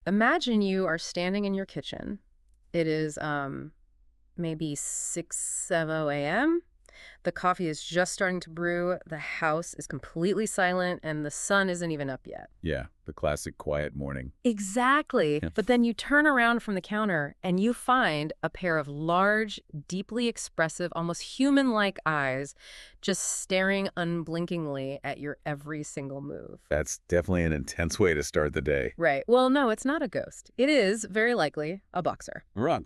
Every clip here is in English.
Imagine you are standing in your kitchen. It is maybe 6, 7 a.m. The coffee is just starting to brew, the house is completely silent, and the sun isn't even up yet. Yeah, the classic quiet morning. Exactly. Yeah. But then you turn around from the counter and you find a pair of large, deeply expressive, almost human-like eyes just staring unblinkingly at your every single move. That's definitely an intense way to start the day. Right. Well, no, it's not a ghost. It is, very likely, a boxer. Wrong.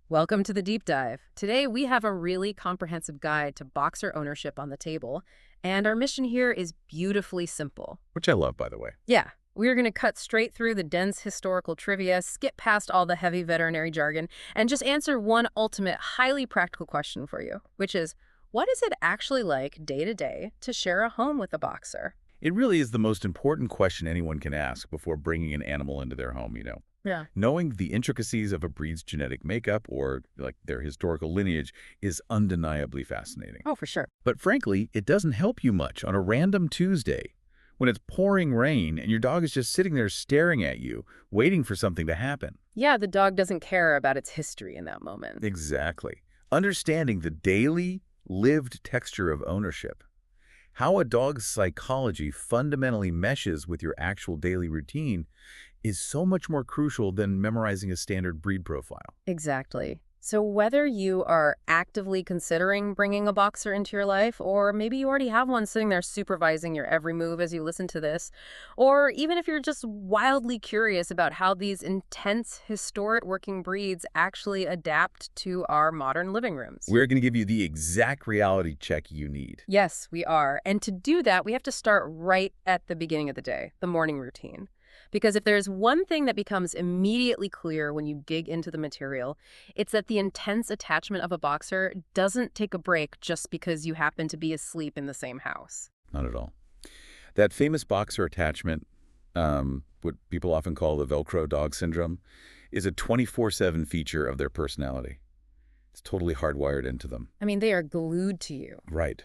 Welcome to the deep dive. Today, we have a really comprehensive guide to boxer ownership on the table, and our mission here is beautifully simple. Which I love, by the way. Yeah, we're going to cut straight through the dense historical trivia, skip past all the heavy veterinary jargon, and just answer one ultimate, highly practical question for you, which is, what is it actually like day to day to share a home with a boxer? It really is the most important question anyone can ask before bringing an animal into their home, Yeah. Knowing the intricacies of a breed's genetic makeup or like their historical lineage is undeniably fascinating. Oh, for sure. But frankly, it doesn't help you much on a random Tuesday when it's pouring rain and your dog is just sitting there staring at you, waiting for something to happen. Yeah, the dog doesn't care about its history in that moment. Exactly. Understanding the daily, lived texture of ownership, how a dog's psychology fundamentally meshes with your actual daily routine, is so much more crucial than memorizing a standard breed profile. Exactly. So whether you are actively considering bringing a boxer into your life, or maybe you already have one sitting there supervising your every move as you listen to this, or even if you're just wildly curious about how these intense, historic working breeds actually adapt to our modern living rooms. We're going to give you the exact reality check you need. Yes, we are. And to do that, we have to start right at the beginning of the day, the morning routine. Because if there's one thing that becomes immediately clear when you dig into the material, it's that the intense attachment of a boxer doesn't take a break just because you happen to be asleep in the same house. Not at all. That famous boxer attachment, what people often call the Velcro dog syndrome, is a 24/7 feature of their personality. It's totally hardwired into them. I mean, they are glued to you. Right.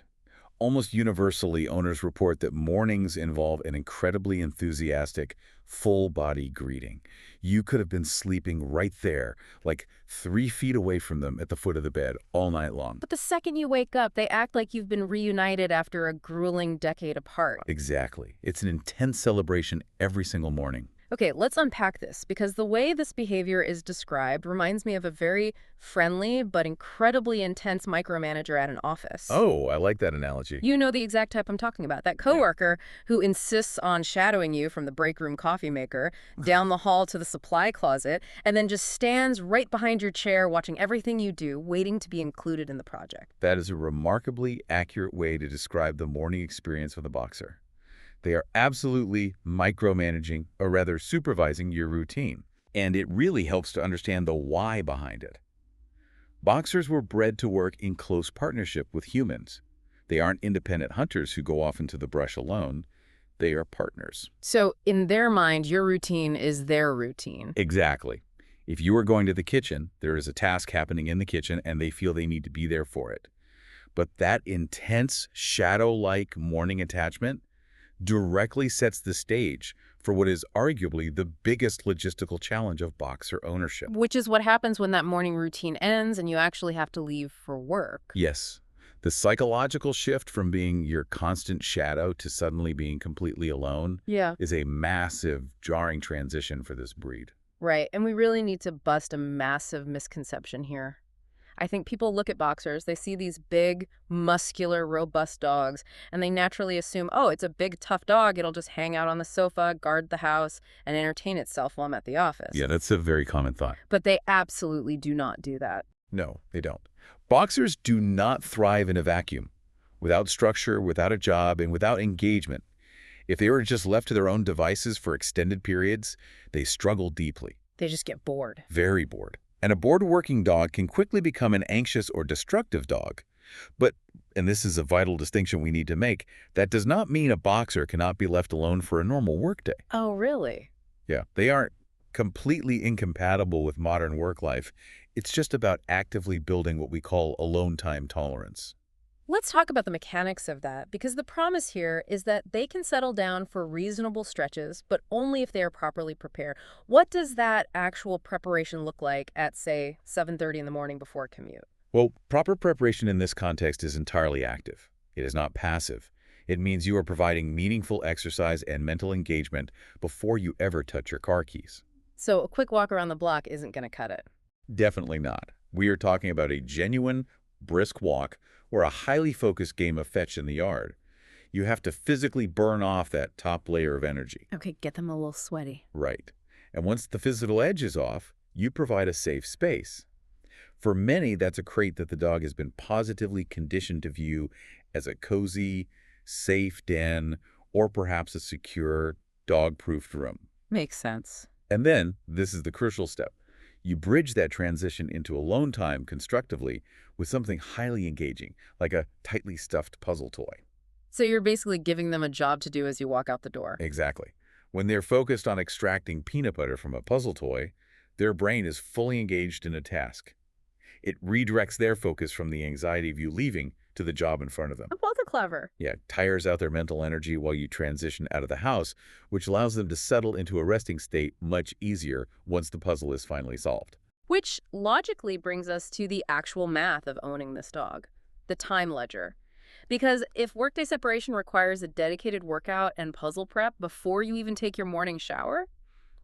Almost universally, owners report that mornings involve an incredibly enthusiastic, full-body greeting. You could have been sleeping right there, like 3 feet away from them at the foot of the bed all night long. But the second you wake up, they act like you've been reunited after a grueling decade apart. Exactly. It's an intense celebration every single morning. Okay, let's unpack this, because the way this behavior is described reminds me of a very friendly but incredibly intense micromanager at an office. Oh, I like that analogy. You know the exact type I'm talking about. That coworker who insists on shadowing you from the break room coffee maker down the hall to the supply closet, and then just stands right behind your chair watching everything you do, waiting to be included in the project. That is a remarkably accurate way to describe the morning experience with a boxer. They are absolutely micromanaging, or rather supervising, your routine. And it really helps to understand the why behind it. Boxers were bred to work in close partnership with humans. They aren't independent hunters who go off into the brush alone. They are partners. So in their mind, your routine is their routine. Exactly. If you are going to the kitchen, there is a task happening in the kitchen and they feel they need to be there for it. But that intense, shadow-like morning attachment directly sets the stage for what is arguably the biggest logistical challenge of boxer ownership. Which is what happens when that morning routine ends and you actually have to leave for work. Yes, the psychological shift from being your constant shadow to suddenly being completely alone is a massive, jarring transition for this breed. Right, and we really need to bust a massive misconception here. I think people look at boxers, they see these big, muscular, robust dogs, and they naturally assume, oh, it's a big, tough dog. It'll just hang out on the sofa, guard the house, and entertain itself while I'm at the office. Yeah, that's a very common thought. But they absolutely do not do that. No, they don't. Boxers do not thrive in a vacuum. Without structure, without a job, and without engagement. If they were just left to their own devices for extended periods, they struggle deeply. They just get bored. Very bored. And a bored working dog can quickly become an anxious or destructive dog. But, and this is a vital distinction we need to make, that does not mean a boxer cannot be left alone for a normal workday. Oh, really? Yeah, they aren't completely incompatible with modern work life. It's just about actively building what we call alone time tolerance. Let's talk about the mechanics of that, because the promise here is that they can settle down for reasonable stretches, but only if they are properly prepared. What does that actual preparation look like at, say, 7:30 in the morning before a commute? Well, proper preparation in this context is entirely active. It is not passive. It means you are providing meaningful exercise and mental engagement before you ever touch your car keys. So a quick walk around the block isn't going to cut it. Definitely not. We are talking about a genuine, brisk walk or a highly focused game of fetch in the yard. You have to physically burn off that top layer of energy. Okay, get them a little sweaty. Right. And once the physical edge is off, you provide a safe space. For many, that's a crate that the dog has been positively conditioned to view as a cozy, safe den, or perhaps a secure, dog-proofed room. Makes sense. And then, this is the crucial step. You bridge that transition into alone time constructively with something highly engaging, like a tightly stuffed puzzle toy. So you're basically giving them a job to do as you walk out the door. Exactly. When they're focused on extracting peanut butter from a puzzle toy, their brain is fully engaged in a task. It redirects their focus from the anxiety of you leaving to the job in front of them. Oh, well, they're clever. Yeah, tires out their mental energy while you transition out of the house, which allows them to settle into a resting state much easier once the puzzle is finally solved. Which logically brings us to the actual math of owning this dog, the time ledger. Because if workday separation requires a dedicated workout and puzzle prep before you even take your morning shower,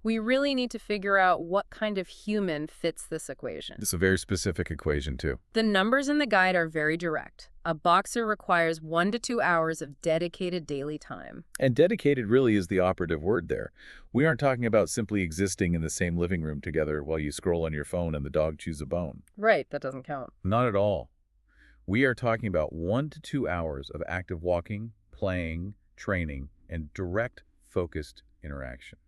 we really need to figure out what kind of human fits this equation. It's a very specific equation, too. The numbers in the guide are very direct. A boxer requires 1 to 2 hours of dedicated daily time. And dedicated really is the operative word there. We aren't talking about simply existing in the same living room together while you scroll on your phone and the dog chews a bone. Right, that doesn't count. Not at all. We are talking about 1 to 2 hours of active walking, playing, training, and direct, focused interaction.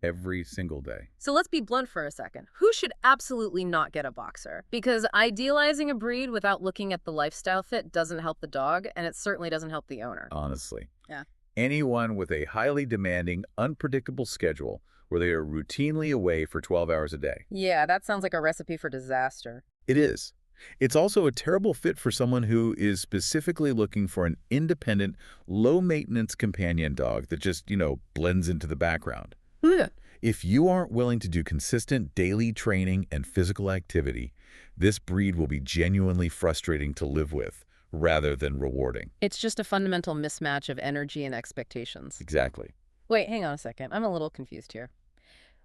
Every single day. So let's be blunt for a second. Who should absolutely not get a boxer? Because idealizing a breed without looking at the lifestyle fit doesn't help the dog, and it certainly doesn't help the owner. Honestly. Yeah. Anyone with a highly demanding, unpredictable schedule where they are routinely away for 12 hours a day. Yeah, that sounds like a recipe for disaster. It is. It's also a terrible fit for someone who is specifically looking for an independent, low-maintenance companion dog that just, blends into the background. Yeah. If you aren't willing to do consistent daily training and physical activity, this breed will be genuinely frustrating to live with rather than rewarding. It's just a fundamental mismatch of energy and expectations. Exactly. Wait, hang on a second. I'm a little confused here.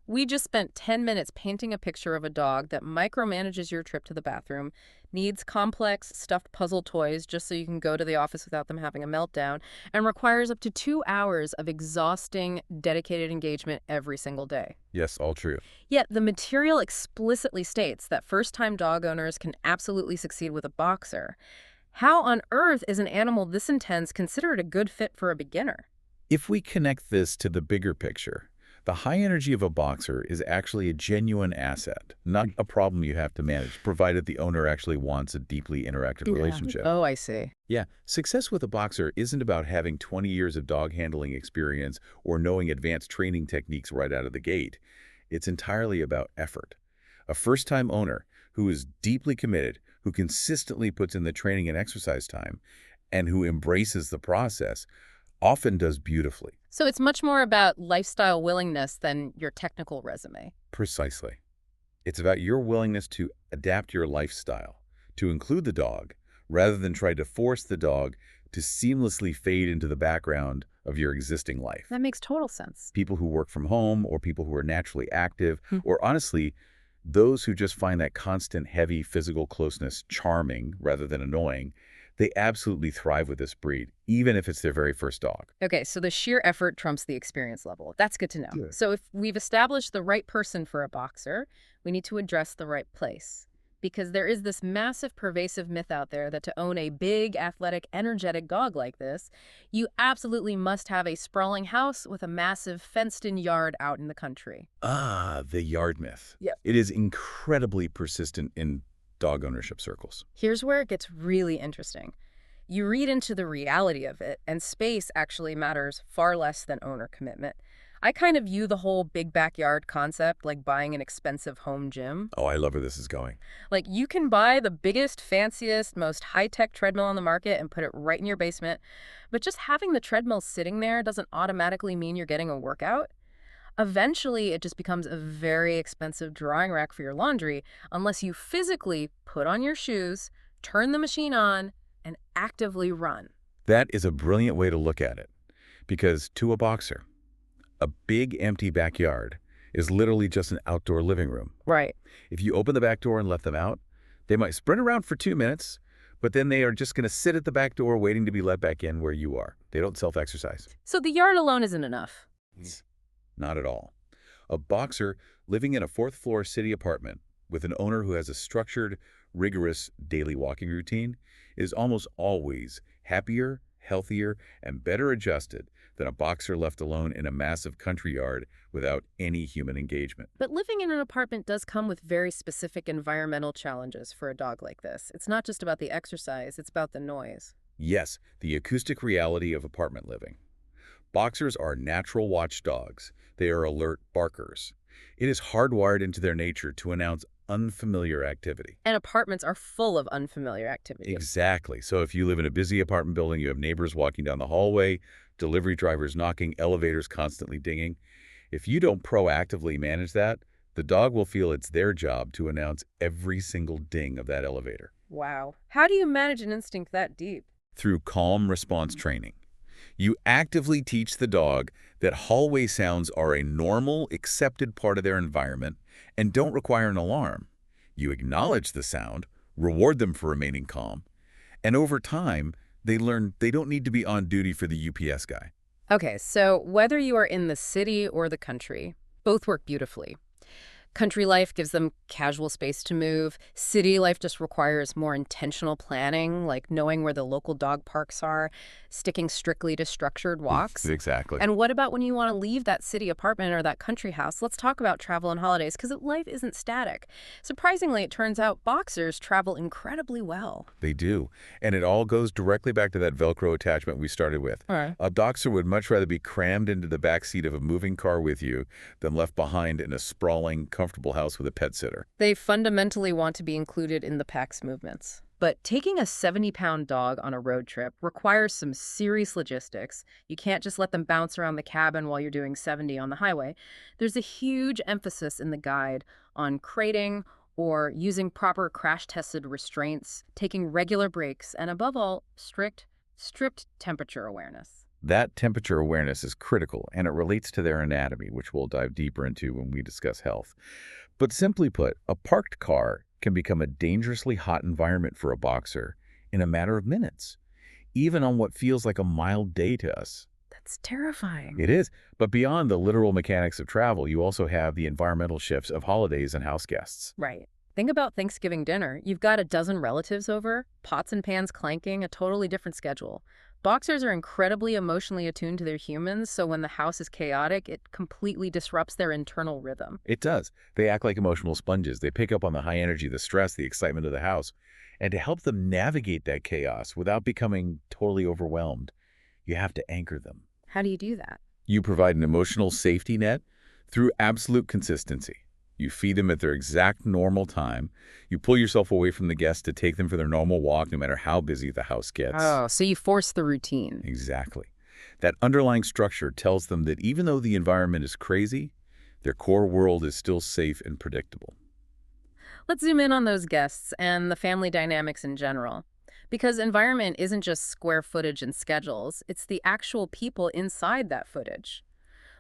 We just spent 10 minutes painting a picture of a dog that micromanages your trip to the bathroom, needs complex stuffed puzzle toys just so you can go to the office without them having a meltdown, and requires up to 2 hours of exhausting, dedicated engagement every single day. Yes, all true. Yet the material explicitly states that first-time dog owners can absolutely succeed with a boxer. How on earth is an animal this intense considered a good fit for a beginner? If we connect this to the bigger picture, the high energy of a boxer is actually a genuine asset, not a problem you have to manage, provided the owner actually wants a deeply interactive relationship. Oh, I see. Yeah, success with a boxer isn't about having 20 years of dog handling experience or knowing advanced training techniques right out of the gate. It's entirely about effort. A first-time owner who is deeply committed, who consistently puts in the training and exercise time, and who embraces the process, often does beautifully. So it's much more about lifestyle willingness than your technical resume. Precisely. It's about your willingness to adapt your lifestyle, to include the dog, rather than try to force the dog to seamlessly fade into the background of your existing life. That makes total sense. People who work from home, or people who are naturally active, or honestly, those who just find that constant, heavy physical closeness charming rather than annoying, they absolutely thrive with this breed, even if it's their very first dog. Okay, so the sheer effort trumps the experience level. That's good to know. Good. So if we've established the right person for a boxer, we need to address the right place. Because there is this massive, pervasive myth out there that to own a big, athletic, energetic dog like this, you absolutely must have a sprawling house with a massive fenced-in yard out in the country. Ah, the yard myth. Yep. It is incredibly persistent in dog ownership circles. Here's where it gets really interesting. You read into the reality of it, and space actually matters far less than owner commitment. I kind of view the whole big backyard concept like buying an expensive home gym. Oh, I love where this is going. Like, you can buy the biggest, fanciest, most high-tech treadmill on the market and put it right in your basement, but just having the treadmill sitting there doesn't automatically mean you're getting a workout. Eventually, it just becomes a very expensive drying rack for your laundry unless you physically put on your shoes, turn the machine on, and actively run. That is a brilliant way to look at it. Because to a boxer, a big empty backyard is literally just an outdoor living room. Right. If you open the back door and let them out, they might sprint around for 2 minutes, but then they are just going to sit at the back door waiting to be let back in where you are. They don't self-exercise. So the yard alone isn't enough. Not at all. A boxer living in a fourth-floor city apartment with an owner who has a structured, rigorous daily walking routine is almost always happier, healthier, and better adjusted than a boxer left alone in a massive country yard without any human engagement. But living in an apartment does come with very specific environmental challenges for a dog like this. It's not just about the exercise, it's about the noise. Yes, the acoustic reality of apartment living. Boxers are natural watchdogs. They are alert barkers. It is hardwired into their nature to announce unfamiliar activity. And apartments are full of unfamiliar activity. Exactly. So if you live in a busy apartment building, you have neighbors walking down the hallway, delivery drivers knocking, elevators constantly dinging. If you don't proactively manage that, the dog will feel it's their job to announce every single ding of that elevator. Wow. How do you manage an instinct that deep? Through calm response training. You actively teach the dog that hallway sounds are a normal, accepted part of their environment and don't require an alarm. You acknowledge the sound, reward them for remaining calm, and over time, they learn they don't need to be on duty for the UPS guy. Okay, so whether you are in the city or the country, both work beautifully. Country life gives them casual space to move. City life just requires more intentional planning, like knowing where the local dog parks are, sticking strictly to structured walks. Exactly. And what about when you want to leave that city apartment or that country house? Let's talk about travel and holidays, because life isn't static. Surprisingly, it turns out boxers travel incredibly well. They do. And it all goes directly back to that Velcro attachment we started with. All right. A boxer would much rather be crammed into the back seat of a moving car with you than left behind in a sprawling, comfortable house with a pet sitter. They fundamentally want to be included in the pack's movements. But taking a 70-pound dog on a road trip requires some serious logistics. You can't just let them bounce around the cabin while you're doing 70 on the highway. There's a huge emphasis in the guide on crating or using proper crash-tested restraints, taking regular breaks, and above all, strict temperature awareness. That temperature awareness is critical, and it relates to their anatomy, which we'll dive deeper into when we discuss health. But simply put, a parked car can become a dangerously hot environment for a boxer in a matter of minutes, even on what feels like a mild day to us. That's terrifying. It is. But beyond the literal mechanics of travel, you also have the environmental shifts of holidays and house guests. Right. Think about Thanksgiving dinner. You've got a dozen relatives over, pots and pans clanking, a totally different schedule. Boxers are incredibly emotionally attuned to their humans, so when the house is chaotic, it completely disrupts their internal rhythm. It does. They act like emotional sponges. They pick up on the high energy, the stress, the excitement of the house. And to help them navigate that chaos without becoming totally overwhelmed, you have to anchor them. How do you do that? You provide an emotional safety net through absolute consistency. You feed them at their exact normal time. You pull yourself away from the guests to take them for their normal walk, no matter how busy the house gets. Oh, so you force the routine. Exactly. That underlying structure tells them that even though the environment is crazy, their core world is still safe and predictable. Let's zoom in on those guests and the family dynamics in general. Because environment isn't just square footage and schedules, it's the actual people inside that footage.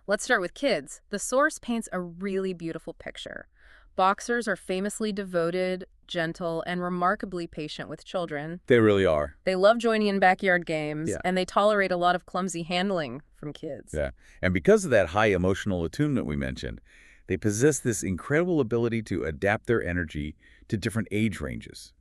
Let's start with kids. The source paints a really beautiful picture. Boxers are famously devoted, gentle, and remarkably patient with children. They really are. They love joining in backyard games, Yeah. and they tolerate a lot of clumsy handling from kids. Yeah. And because of that high emotional attunement we mentioned, they possess this incredible ability to adapt their energy to different age ranges.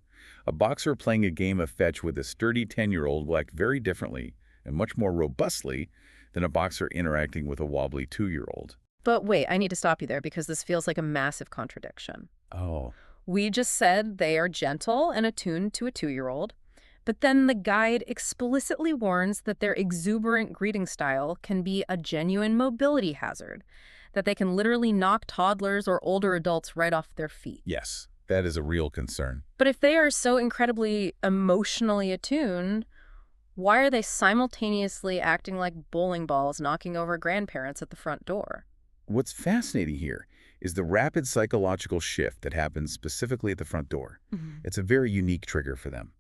A boxer playing a game of fetch with a sturdy 10-year-old will act very differently and much more robustly than a boxer interacting with a wobbly 2-year-old. But wait, I need to stop you there because this feels like a massive contradiction. Oh. We just said they are gentle and attuned to a 2-year-old, But then the guide explicitly warns that their exuberant greeting style can be a genuine mobility hazard, that they can literally knock toddlers or older adults right off their feet. Yes, that is a real concern. But if they are so incredibly emotionally attuned, why are they simultaneously acting like bowling balls knocking over grandparents at the front door? What's fascinating here is the rapid psychological shift that happens specifically at the front door. Mhm. It's a very unique trigger for them.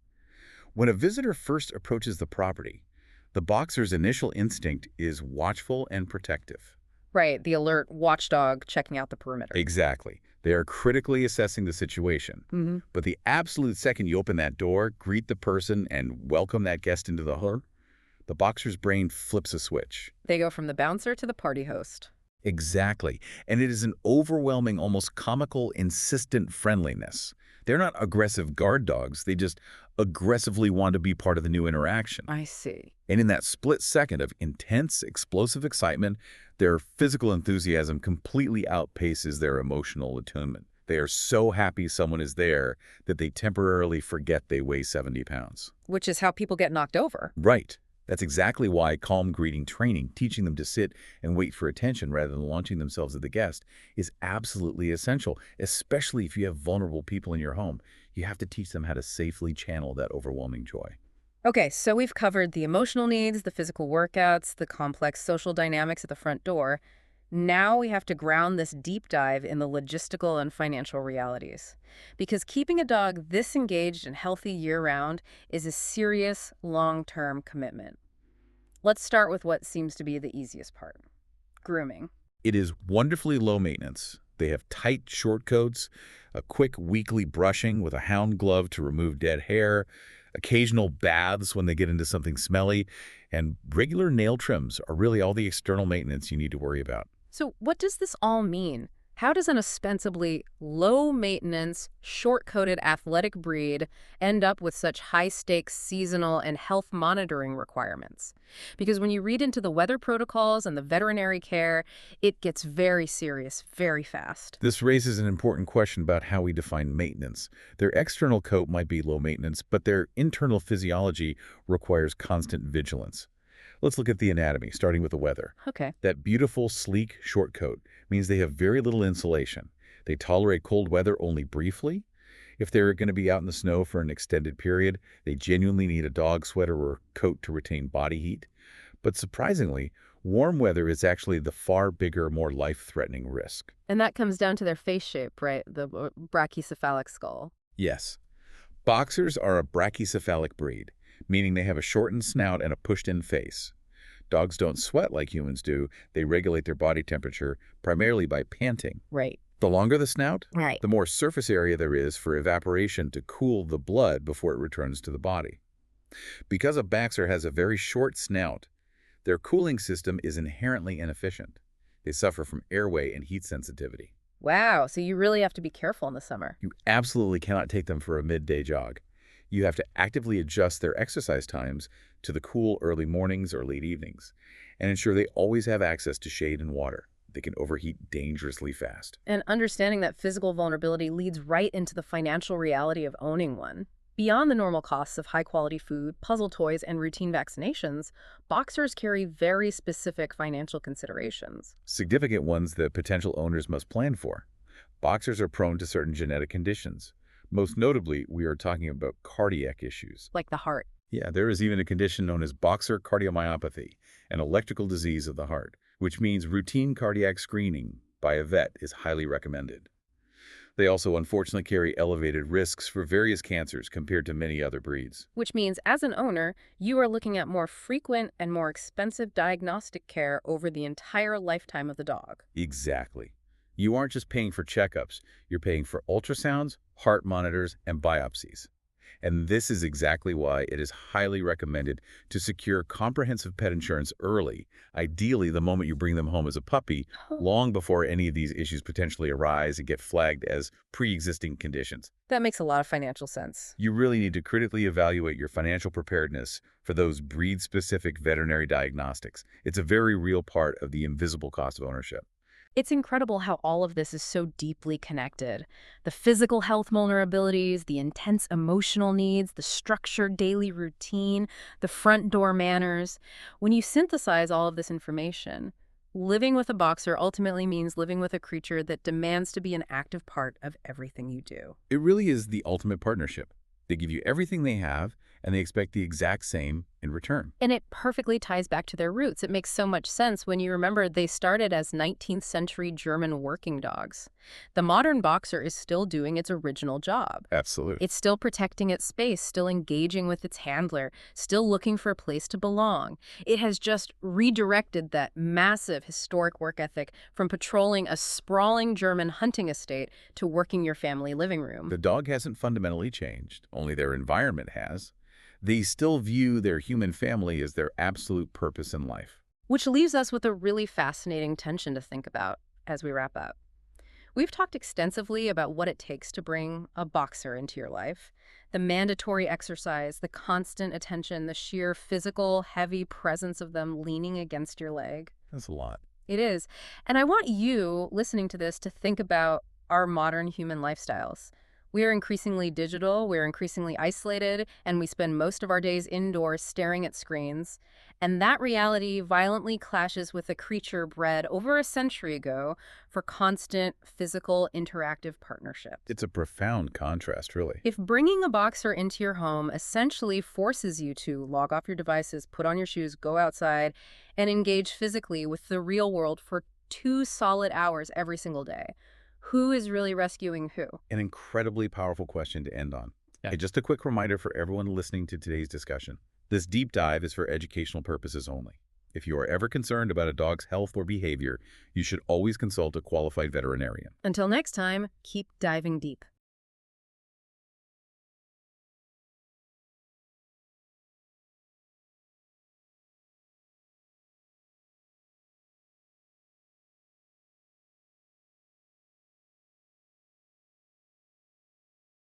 When a visitor first approaches the property, the boxer's initial instinct is watchful and protective. Right, the alert watchdog checking out the perimeter. Exactly. They are critically assessing the situation. Hmm. But the absolute second you open that door, greet the person, and welcome that guest into the home, the boxer's brain flips a switch. They go from the bouncer to the party host. Exactly. And it is an overwhelming, almost comical, insistent friendliness. They're not aggressive guard dogs. They just aggressively want to be part of the new interaction. I see. And in that split second of intense, explosive excitement, their physical enthusiasm completely outpaces their emotional attunement. They are so happy someone is there that they temporarily forget they weigh 70 pounds. Which is how people get knocked over. Right. That's exactly why calm greeting training, teaching them to sit and wait for attention rather than launching themselves at the guest, is absolutely essential, especially if you have vulnerable people in your home. You have to teach them how to safely channel that overwhelming joy. Okay, so we've covered the emotional needs, the physical workouts, the complex social dynamics at the front door. Now we have to ground this deep dive in the logistical and financial realities. Because keeping a dog this engaged and healthy year-round is a serious, long-term commitment. Let's start with what seems to be the easiest part: grooming. It is wonderfully low maintenance. They have tight short coats, a quick weekly brushing with a hound glove to remove dead hair, occasional baths when they get into something smelly, and regular nail trims are really all the external maintenance you need to worry about. So what does this all mean? How does an ostensibly low-maintenance, short-coated athletic breed end up with such high-stakes seasonal and health monitoring requirements? Because when you read into the weather protocols and the veterinary care, it gets very serious very fast. This raises an important question about how we define maintenance. Their external coat might be low maintenance, but their internal physiology requires constant vigilance. Let's look at the anatomy, starting with the weather. Okay. That beautiful, sleek short coat means they have very little insulation. They tolerate cold weather only briefly. If they're going to be out in the snow for an extended period, they genuinely need a dog sweater or coat to retain body heat. But surprisingly, warm weather is actually the far bigger, more life-threatening risk. And that comes down to their face shape, right? The brachycephalic skull. Yes, boxers are a brachycephalic breed, meaning they have a shortened snout and a pushed-in face. Dogs don't sweat like humans do. They regulate their body temperature primarily by panting. Right. The longer the snout, Right. the more surface area there is for evaporation to cool the blood before it returns to the body. Because a boxer has a very short snout, their cooling system is inherently inefficient. They suffer from airway and heat sensitivity. Wow, so you really have to be careful in the summer. You absolutely cannot take them for a midday jog. You have to actively adjust their exercise times to the cool early mornings or late evenings and ensure they always have access to shade and water. They can overheat dangerously fast. And understanding that physical vulnerability leads right into the financial reality of owning one. Beyond the normal costs of high-quality food, puzzle toys, and routine vaccinations, boxers carry very specific financial considerations. Significant ones that potential owners must plan for. Boxers are prone to certain genetic conditions. Most notably, we are talking about cardiac issues. Like the heart. Yeah, there is even a condition known as boxer cardiomyopathy, an electrical disease of the heart, which means routine cardiac screening by a vet is highly recommended. They also unfortunately carry elevated risks for various cancers compared to many other breeds. Which means, as an owner, you are looking at more frequent and more expensive diagnostic care over the entire lifetime of the dog. Exactly. You aren't just paying for checkups, you're paying for ultrasounds, heart monitors, and biopsies. And this is exactly why it is highly recommended to secure comprehensive pet insurance early, ideally the moment you bring them home as a puppy, long before any of these issues potentially arise and get flagged as pre-existing conditions. That makes a lot of financial sense. You really need to critically evaluate your financial preparedness for those breed-specific veterinary diagnostics. It's a very real part of the invisible cost of ownership. It's incredible how all of this is so deeply connected. The physical health vulnerabilities, the intense emotional needs, the structured daily routine, the front door manners. When you synthesize all of this information, living with a boxer ultimately means living with a creature that demands to be an active part of everything you do. It really is the ultimate partnership. They give you everything they have, and they expect the exact same in return. And it perfectly ties back to their roots. It makes so much sense when you remember they started as 19th century German working dogs. The modern boxer is still doing its original job. Absolutely. It's still protecting its space, still engaging with its handler, still looking for a place to belong. It has just redirected that massive historic work ethic from patrolling a sprawling German hunting estate to working your family living room. The dog hasn't fundamentally changed, only their environment has. They still view their human family as their absolute purpose in life. Which leaves us with a really fascinating tension to think about as we wrap up. We've talked extensively about what it takes to bring a boxer into your life. The mandatory exercise, the constant attention, the sheer physical, heavy presence of them leaning against your leg. That's a lot. It is. And I want you, listening to this, to think about our modern human lifestyles. We are increasingly digital, we're increasingly isolated, and we spend most of our days indoors staring at screens. And that reality violently clashes with a creature bred over a century ago for constant, physical, interactive partnership. It's a profound contrast, really. If bringing a boxer into your home essentially forces you to log off your devices, put on your shoes, go outside, and engage physically with the real world for 2 solid hours every single day, who is really rescuing who? An incredibly powerful question to end on. Yeah. Hey, just a quick reminder for everyone listening to today's discussion. This deep dive is for educational purposes only. If you are ever concerned about a dog's health or behavior, you should always consult a qualified veterinarian. Until next time, keep diving deep.